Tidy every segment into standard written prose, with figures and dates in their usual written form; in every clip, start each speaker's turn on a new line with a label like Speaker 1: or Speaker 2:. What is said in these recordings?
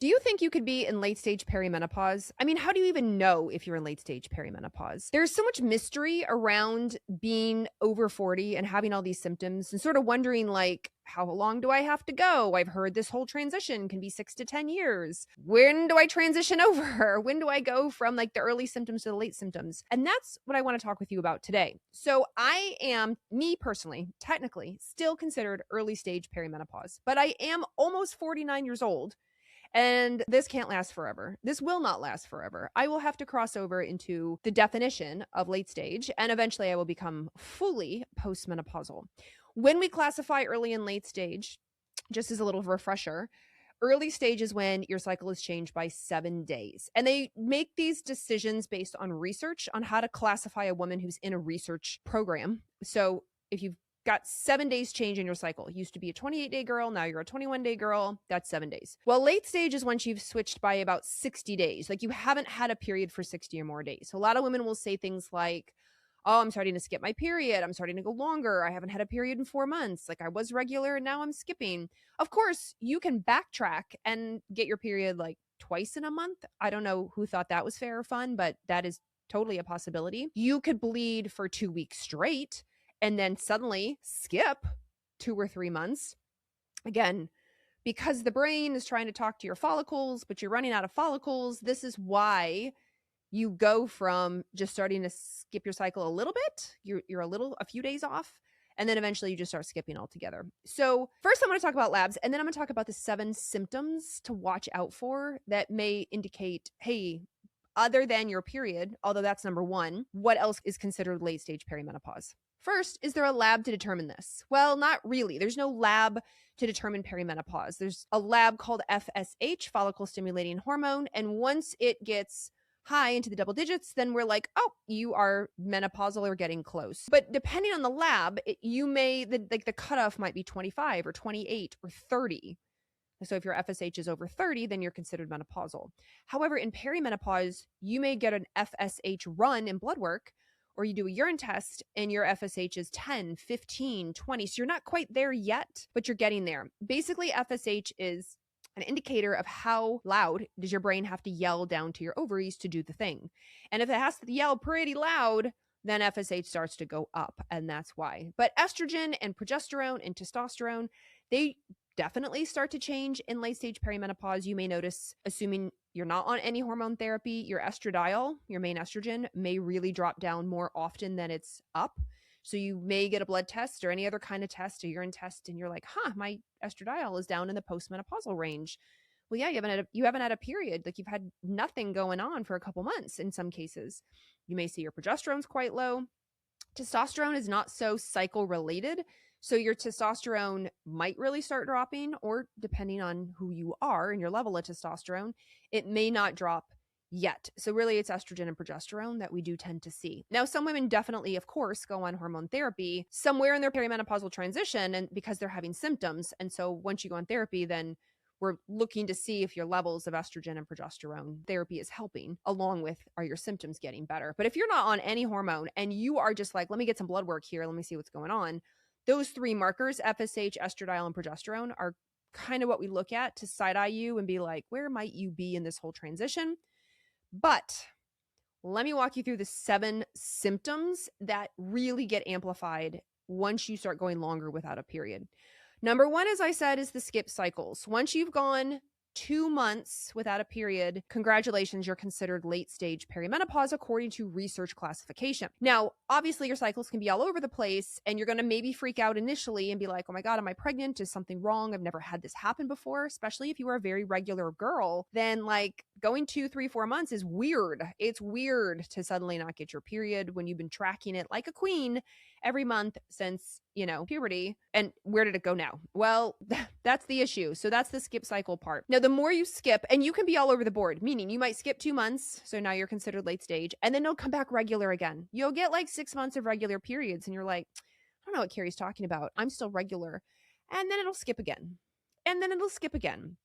Speaker 1: Do you think you could be in late stage perimenopause? I mean, how do you even know if you're in late stage perimenopause? There's so much mystery around being over 40 and having all these symptoms and sort of wondering, like, how long do I have to go? I've heard this whole transition can be 6 to 10 years. When do I transition over? When do I go from like the early symptoms to the late symptoms? And that's what I want to talk with you about today. So I am, me personally, technically still considered early stage perimenopause, but I am almost 49 years old. And this can't last forever. This will not last forever. I will have to cross over into the definition of late stage, and eventually I will become fully postmenopausal. When we classify early and late stage, just as a little refresher, early stage is when your cycle is changed by 7 days. And they make these decisions based on research on how to classify a woman who's in a research program. So if you've got 7 days change in your cycle. You used to be a 28-day girl. Now you're a 21-day girl. That's 7 days. Well, late stage is when you've switched by about 60 days. Like you haven't had a period for 60 or more days. So a lot of women will say things like, oh, I'm starting to skip my period. I'm starting to go longer. I haven't had a period in 4 months. Like I was regular and now I'm skipping. Of course, you can backtrack and get your period like twice in a month. I don't know who thought that was fair or fun, but that is totally a possibility. You could bleed for 2 weeks straight and then suddenly skip 2 or 3 months. Again, because the brain is trying to talk to your follicles, but you're running out of follicles. This is why you go from just starting to skip your cycle a little bit. You're a few days off, and then eventually you just start skipping altogether. So first I'm going to talk about labs, and then I'm going to talk about the 7 symptoms to watch out for that may indicate, hey, other than your period, although that's number 1, what else is considered late stage perimenopause? First, is there a lab to determine this? Well, not really. There's no lab to determine perimenopause. There's a lab called FSH, follicle stimulating hormone, and once it gets high into the double digits, then we're like, oh, you are menopausal or getting close. But depending on the lab, the cutoff might be 25 or 28 or 30. So if your FSH is over 30, then you're considered menopausal. However, in perimenopause, you may get an FSH run in blood work, or you do a urine test and your FSH is 10, 15, 20. So you're not quite there yet, but you're getting there. Basically, FSH is an indicator of how loud does your brain have to yell down to your ovaries to do the thing. And if it has to yell pretty loud, then FSH starts to go up, and that's why. But estrogen and progesterone and testosterone, they definitely start to change in late stage perimenopause. You may notice, assuming you're not on any hormone therapy, your estradiol, your main estrogen, may really drop down more often than it's up. So you may get a blood test or any other kind of test, a urine test, and you're like, my estradiol is down in the postmenopausal range. Well, yeah, you haven't had a period. Like you've had nothing going on for a couple months in some cases. You may see your progesterone's quite low. Testosterone is not so cycle related. So your testosterone might really start dropping, or depending on who you are and your level of testosterone, it may not drop yet. So really it's estrogen and progesterone that we do tend to see. Now, some women definitely, of course, go on hormone therapy somewhere in their perimenopausal transition, and because they're having symptoms. And so once you go on therapy, then we're looking to see if your levels of estrogen and progesterone therapy is helping, along with, are your symptoms getting better? But if you're not on any hormone and you are just like, let me get some blood work here, let me see what's going on, those 3 markers, FSH, estradiol, and progesterone, are kind of what we look at to side-eye you and be like, where might you be in this whole transition? But let me walk you through the 7 symptoms that really get amplified once you start going longer without a period. Number 1, as I said, is the skip cycles. Once you've gone 2 months without a period, congratulations, you're considered late stage perimenopause according to research classification. Now, obviously your cycles can be all over the place, and you're going to maybe freak out initially and be like, oh my God, am I pregnant? Is something wrong? I've never had this happen before. Especially if you are a very regular girl, then like going 2, 3, 4 months is weird. It's weird to suddenly not get your period when you've been tracking it like a queen every month since, puberty. And where did it go now? Well, that's the issue. So that's the skip cycle part. Now, the more you skip, and you can be all over the board, meaning you might skip 2 months. So now you're considered late stage, and then it'll come back regular again. You'll get like 6 months of regular periods, and you're like, I don't know what Carrie's talking about. I'm still regular. And then it'll skip again. And then it'll skip again.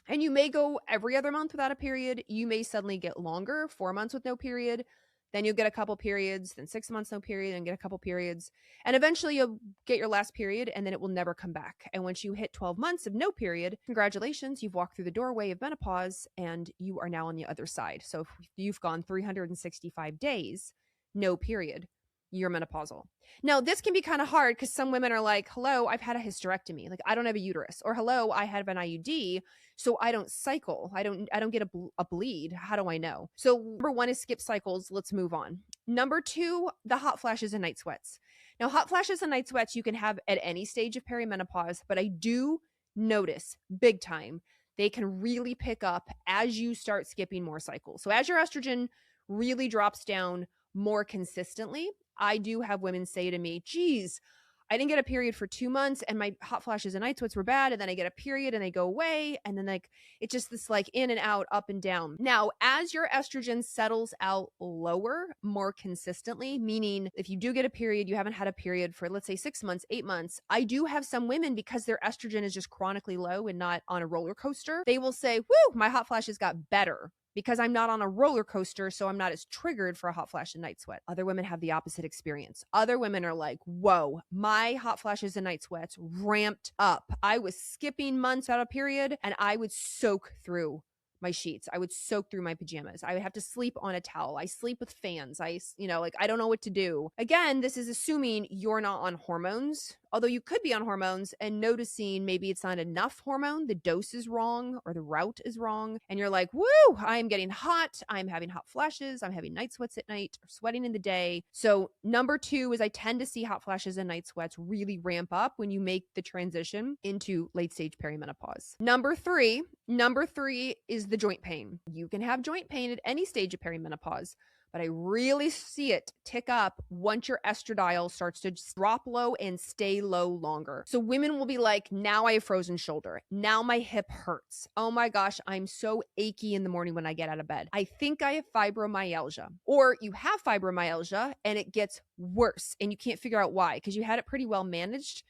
Speaker 1: And you may go every other month without a period. You may suddenly get longer, 4 months with no period. Then you'll get a couple periods, then 6 months no period, and get a couple periods. And eventually you'll get your last period and then it will never come back. And once you hit 12 months of no period, congratulations, you've walked through the doorway of menopause and you are now on the other side. So if you've gone 365 days, no period, you're menopausal. Now, this can be kind of hard because some women are like, hello, I've had a hysterectomy. Like, I don't have a uterus. Or hello, I have an IUD, so I don't cycle. I don't get a bleed. How do I know? So number one is skip cycles. Let's move on. Number two, the hot flashes and night sweats. Now, hot flashes and night sweats you can have at any stage of perimenopause, but I do notice big time they can really pick up as you start skipping more cycles. So as your estrogen really drops down more consistently, I do have women say to me, geez, I didn't get a period for 2 months and my hot flashes and night sweats were bad. And then I get a period and they go away. And then like, it's just this like in and out, up and down. Now, as your estrogen settles out lower more consistently, meaning if you do get a period, you haven't had a period for let's say 6 months, 8 months, I do have some women because their estrogen is just chronically low and not on a roller coaster. They will say, whoo, my hot flashes got better because I'm not on a roller coaster, so I'm not as triggered for a hot flash and night sweat. Other women have the opposite experience. Other women are like, whoa, my hot flashes and night sweats ramped up. I was skipping months out of period and I would soak through my sheets. I would soak through my pajamas. I would have to sleep on a towel. I sleep with fans. I don't know what to do. Again, this is assuming you're not on hormones, although you could be on hormones and noticing maybe it's not enough hormone, the dose is wrong or the route is wrong. And you're like, woo, I'm getting hot. I'm having hot flashes. I'm having night sweats at night or sweating in the day. So number two is I tend to see hot flashes and night sweats really ramp up when you make the transition into late stage perimenopause. Number three is the joint pain. You can have joint pain at any stage of perimenopause, but I really see it tick up once your estradiol starts to drop low and stay low longer. So women will be like, now I have frozen shoulder. Now my hip hurts. Oh my gosh, I'm so achy in the morning when I get out of bed. I think I have fibromyalgia. Or you have fibromyalgia and it gets worse and you can't figure out why because you had it pretty well managed.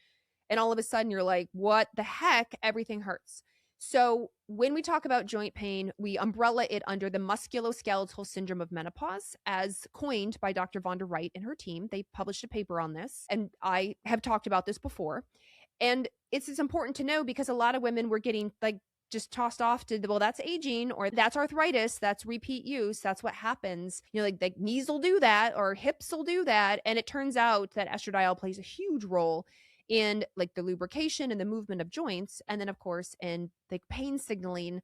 Speaker 1: And all of a sudden you're like, what the heck? Everything hurts. So when we talk about joint pain, we umbrella it under the musculoskeletal syndrome of menopause, as coined by Dr. Vonda Wright and her team. They published a paper on this, and I have talked about this before. And it's important to know because a lot of women were getting like just tossed off to, well, that's aging or that's arthritis, that's repeat use, that's what happens. You know, like knees will do that or hips will do that. And it turns out that estradiol plays a huge role in like the lubrication and the movement of joints. And then of course, in like pain signaling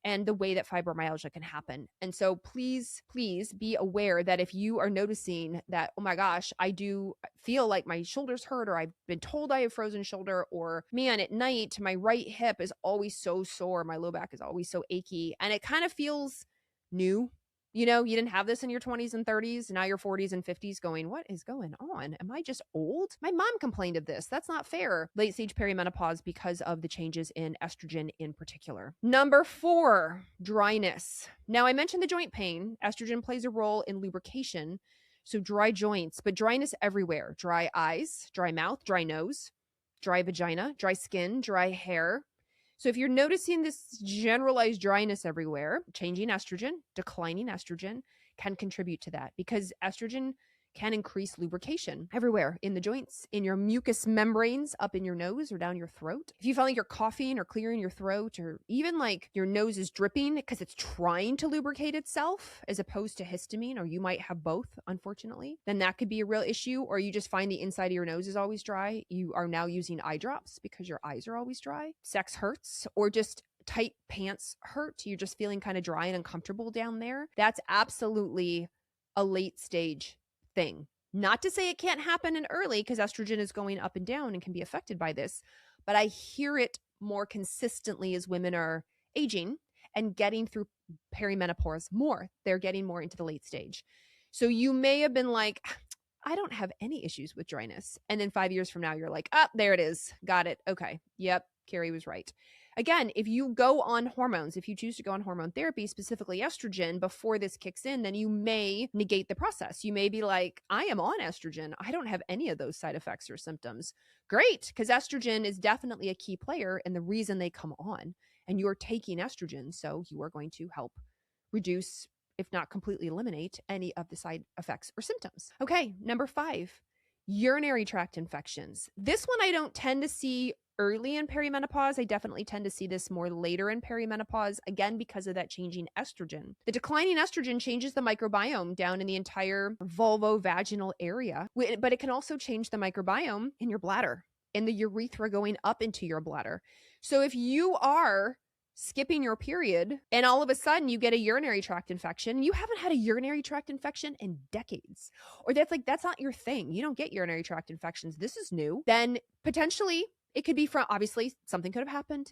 Speaker 1: and the way that fibromyalgia can happen. And so please be aware that if you are noticing that, oh my gosh, I do feel like my shoulders hurt, or I've been told I have frozen shoulder, or man, at night, my right hip is always so sore. My low back is always so achy. And it kind of feels new. You know, you didn't have this in your 20s and 30s. Now your 40s and 50s going, what is going on? Am I just old? My mom complained of this. That's not fair. Late stage perimenopause because of the changes in estrogen in particular. Number 4, dryness. Now I mentioned the joint pain. Estrogen plays a role in lubrication. So dry joints, but dryness everywhere. Dry eyes, dry mouth, dry nose, dry vagina, dry skin, dry hair. So if you're noticing this generalized dryness everywhere, changing estrogen, declining estrogen can contribute to that because estrogen can increase lubrication everywhere in the joints, in your mucous membranes, up in your nose or down your throat. If you feel like you're coughing or clearing your throat, or even like your nose is dripping because it's trying to lubricate itself as opposed to histamine, or you might have both, unfortunately, then that could be a real issue. Or you just find the inside of your nose is always dry. You are now using eye drops because your eyes are always dry. Sex hurts, or just tight pants hurt. You're just feeling kind of dry and uncomfortable down there. That's absolutely a late stage thing. Not to say it can't happen in early, because estrogen is going up and down and can be affected by this, but I hear it more consistently as women are aging and getting through perimenopause more. They're getting more into the late stage. So you may have been like, I don't have any issues with dryness. And then 5 years from now, you're like, there it is. Got it. Okay. Yep. Carrie was right. Again, if you go on hormones, if you choose to go on hormone therapy, specifically estrogen, before this kicks in, then you may negate the process. You may be like, I am on estrogen. I don't have any of those side effects or symptoms. Great, because estrogen is definitely a key player in the reason they come on. And you're taking estrogen, so you are going to help reduce if not completely eliminate, any of the side effects or symptoms. Okay, number 5, urinary tract infections. This one I don't tend to see early in perimenopause. I definitely tend to see this more later in perimenopause, again, because of that changing estrogen. The declining estrogen changes the microbiome down in the entire vulvovaginal area, but it can also change the microbiome in your bladder, in the urethra going up into your bladder. So if you are skipping your period and all of a sudden you get a urinary tract infection, you haven't had a urinary tract infection in decades, or that's not your thing, you don't get urinary tract infections, this is new, then potentially it could be from, obviously something could have happened,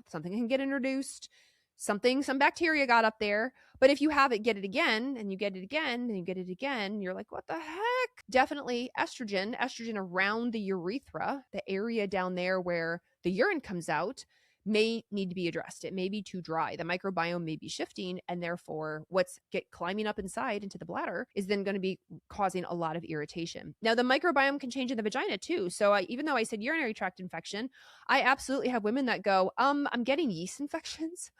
Speaker 1: something can get introduced, some bacteria got up there. But if you have it, get it again, and you get it again, and you get it again, you're like, what the heck? Definitely estrogen around the urethra, the area down there where the urine comes out, may need to be addressed. It may be too dry. The microbiome may be shifting, and therefore what's climbing up inside into the bladder is then going to be causing a lot of irritation. Now, the microbiome can change in the vagina too. So even though I said urinary tract infection, I absolutely have women that go, I'm getting yeast infections.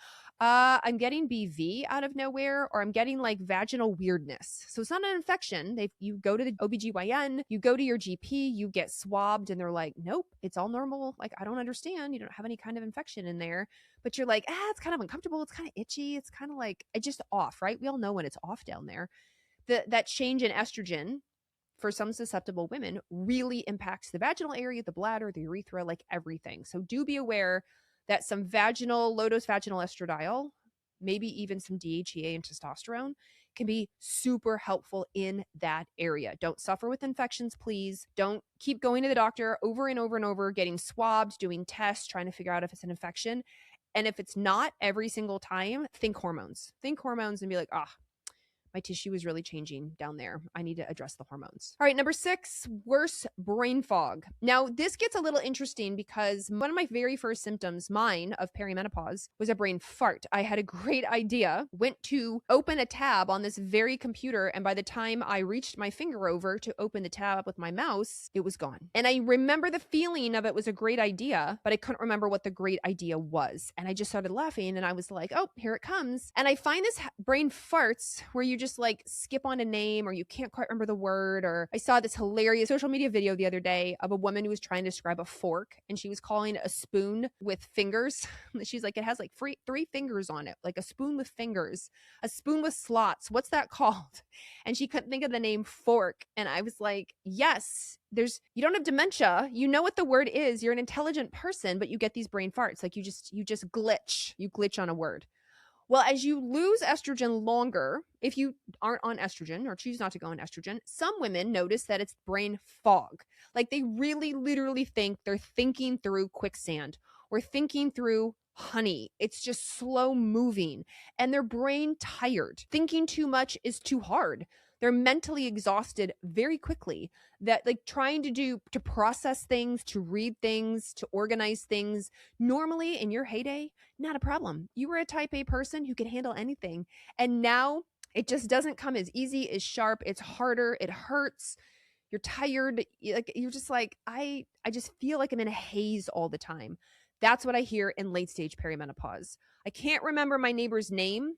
Speaker 1: I'm getting BV out of nowhere, or I'm getting like vaginal weirdness. So it's not an infection. You go to the OBGYN, you go to your GP, you get swabbed, and they're like, nope, it's all normal. Like, I don't understand. You don't have any kind of infection in there. But you're like, it's kind of uncomfortable. It's kind of itchy. It's kind of like, it's just off, right? We all know when it's off down there. That change in estrogen for some susceptible women really impacts the vaginal area, the bladder, the urethra, like everything. So do be aware that some low-dose vaginal estradiol, maybe even some DHEA and testosterone, can be super helpful in that area. Don't suffer with infections, please. Don't keep going to the doctor over and over and over, getting swabbed, doing tests, trying to figure out if it's an infection. And if it's not every single time, think hormones. Think hormones and be like, my tissue is really changing down there. I need to address the hormones. All right, number 6, worse brain fog. Now, this gets a little interesting because one of my very first symptoms, mine, of perimenopause was a brain fart. I had a great idea, went to open a tab on this very computer, and by the time I reached my finger over to open the tab with my mouse, it was gone. And I remember the feeling of it was a great idea, but I couldn't remember what the great idea was. And I just started laughing, and I was like, oh, here it comes. And I find this brain farts where you just like skip on a name, or you can't quite remember the word. Or I saw this hilarious social media video the other day of a woman who was trying to describe a fork, and she was calling it a spoon with fingers. She's like, it has like 3 fingers on it, like a spoon with fingers, a spoon with slots. What's that called? And she couldn't think of the name fork. And I was like, yes, you don't have dementia. You know what the word is. You're an intelligent person, but you get these brain farts. Like you just glitch. You glitch on a word. Well, as you lose estrogen longer, if you aren't on estrogen or choose not to go on estrogen, some women notice that it's brain fog. Like they really literally think they're thinking through quicksand or thinking through honey. It's just slow moving and their brain tired. Thinking too much is too hard. They're mentally exhausted very quickly. That like trying to process things, to read things, to organize things, normally in your heyday, not a problem. You were a type A person who could handle anything. And now it just doesn't come as easy, as sharp. It's harder. It hurts. You're tired. You're just like, I just feel like I'm in a haze all the time. That's what I hear in late stage perimenopause. I can't remember my neighbor's name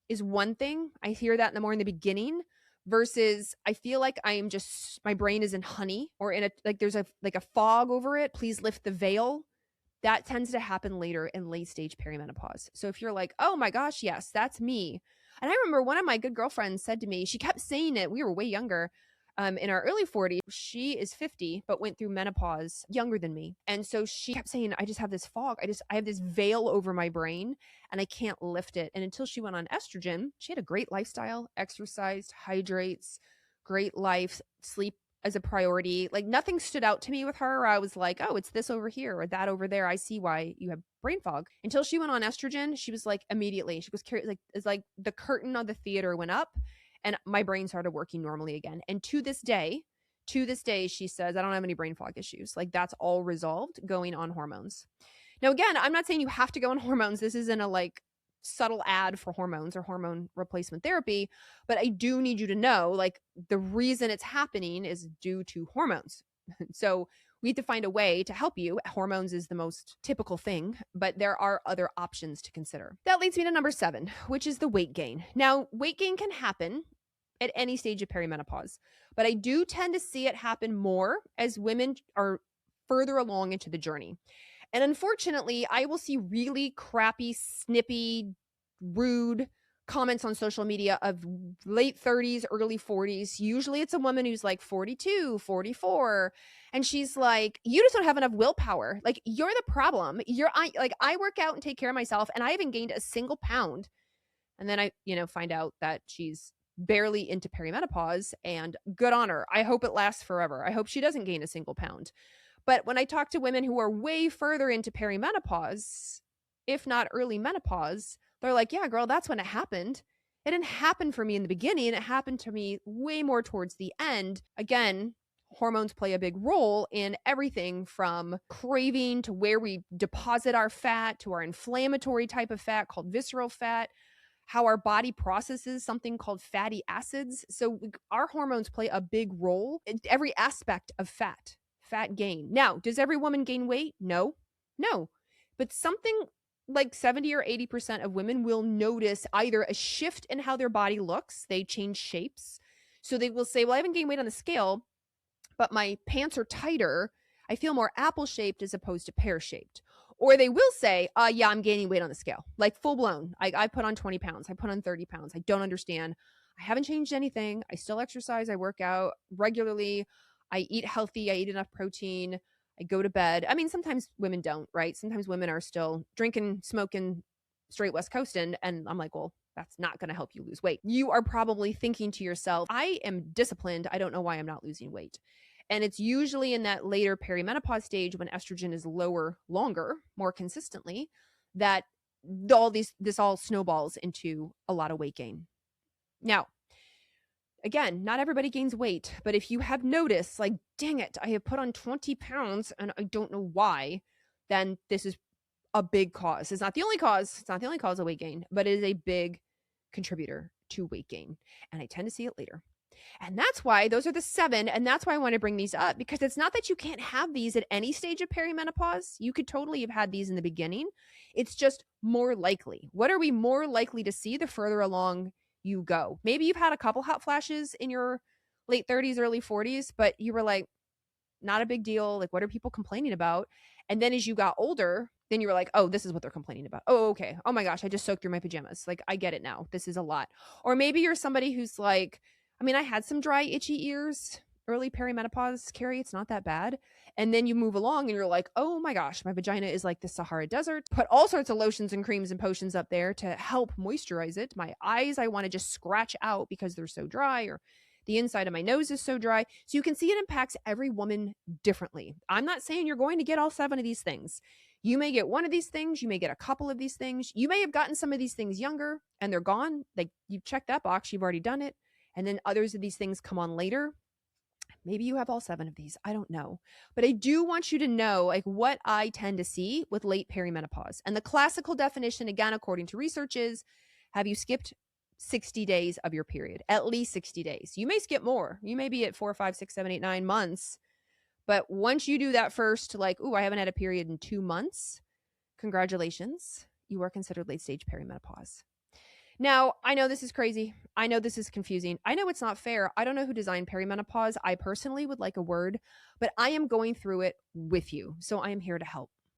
Speaker 1: is one thing. I hear that more in the beginning. Versus I feel like my brain is in honey, or there's a fog over it. Please lift the veil. That tends to happen later in late stage perimenopause. So if you're like, oh my gosh, yes, that's me. And I remember one of my good girlfriends said to me, she kept saying it. We were way younger. In our early 40s, she is 50, but went through menopause younger than me. And so she kept saying, I just have this fog. I have this veil over my brain and I can't lift it. And until she went on estrogen, she had a great lifestyle, exercised, hydrates, great life, sleep as a priority. Like nothing stood out to me with her. I was like, oh, it's this over here or that over there. I see why you have brain fog. Until she went on estrogen, she was like immediately, she was it's like the curtain on the theater went up. And my brain started working normally again. And to this day, she says, I don't have any brain fog issues. Like that's all resolved going on hormones. Now, again, I'm not saying you have to go on hormones. This isn't a subtle ad for hormones or hormone replacement therapy, but I do need you to know, the reason it's happening is due to hormones. So We have to find a way to help you. Hormones is the most typical thing, but there are other options to consider. That leads me to number 7, which is the weight gain. Now, weight gain can happen at any stage of perimenopause, but I do tend to see it happen more as women are further along into the journey. And unfortunately, I will see really crappy, snippy, rude comments on social media of late 30s, early 40s. Usually it's a woman who's like 42, 44, and she's like, you just don't have enough willpower. Like, you're the problem. I work out and take care of myself, and I haven't gained a single pound. And then I, find out that she's barely into perimenopause, and good on her. I hope it lasts forever. I hope she doesn't gain a single pound. But when I talk to women who are way further into perimenopause, if not early menopause, they're like, yeah, girl, that's when it happened. It didn't happen for me in the beginning. It happened to me way more towards the end. Again, hormones play a big role in everything from craving to where we deposit our fat to our inflammatory type of fat called visceral fat, how our body processes something called fatty acids. So our hormones play a big role in every aspect of fat gain. Now, does every woman gain weight? No. But something like 70 or 80% of women will notice either a shift in how their body looks. They change shapes. So they will say, well, I haven't gained weight on the scale, but my pants are tighter. I feel more apple-shaped as opposed to pear-shaped. Or they will say, yeah, I'm gaining weight on the scale, like full blown. I put on 20 pounds. I put on 30 pounds. I don't understand. I haven't changed anything. I still exercise. I work out regularly. I eat healthy. I eat enough protein. I go to bed. I mean, sometimes women don't, right? Sometimes women are still drinking, smoking, straight West Coastin'. And I'm like, well, that's not going to help you lose weight. You are probably thinking to yourself, I am disciplined. I don't know why I'm not losing weight. And it's usually in that later perimenopause stage when estrogen is lower, longer, more consistently, that this all snowballs into a lot of weight gain. Now, again, not everybody gains weight, but if you have noticed, like, dang it, I have put on 20 pounds and I don't know why, then this is a big cause. It's not the only cause. It's not the only cause of weight gain, but it is a big contributor to weight gain. And I tend to see it later. And that's why those are the 7. And that's why I want to bring these up, because it's not that you can't have these at any stage of perimenopause. You could totally have had these in the beginning. It's just more likely. What are we more likely to see the further along you go? Maybe you've had a couple hot flashes in your late 30s, early 40s, but you were like, not a big deal. Like, what are people complaining about? And then as you got older, then you were like, oh, this is what they're complaining about. Oh, okay. Oh my gosh, I just soaked through my pajamas. Like, I get it now. This is a lot. Or maybe you're somebody who's like, I mean, I had some dry, itchy ears, early perimenopause, Carrie. It's not that bad. And then you move along and you're like, oh my gosh, my vagina is like the Sahara Desert. Put all sorts of lotions and creams and potions up there to help moisturize it. My eyes, I want to just scratch out because they're so dry, or the inside of my nose is so dry. So you can see it impacts every woman differently. I'm not saying you're going to get all 7 of these things. You may get one of these things. You may get a couple of these things. You may have gotten some of these things younger and they're gone. Like, you check that box, you've already done it. And then others of these things come on later. Maybe you have all 7 of these. I don't know. But I do want you to know, like, what I tend to see with late perimenopause. And the classical definition, again, according to research, is, have you skipped 60 days of your period? At least 60 days. You may skip more. You may be at 4, 5, 6, 7, 8, 9 months. But once you do that first, like, ooh, I haven't had a period in 2 months, congratulations. You are considered late stage perimenopause. Now, I know this is crazy. I know this is confusing. I know it's not fair. I don't know who designed perimenopause. I personally would like a word, but I am going through it with you. So I am here to help.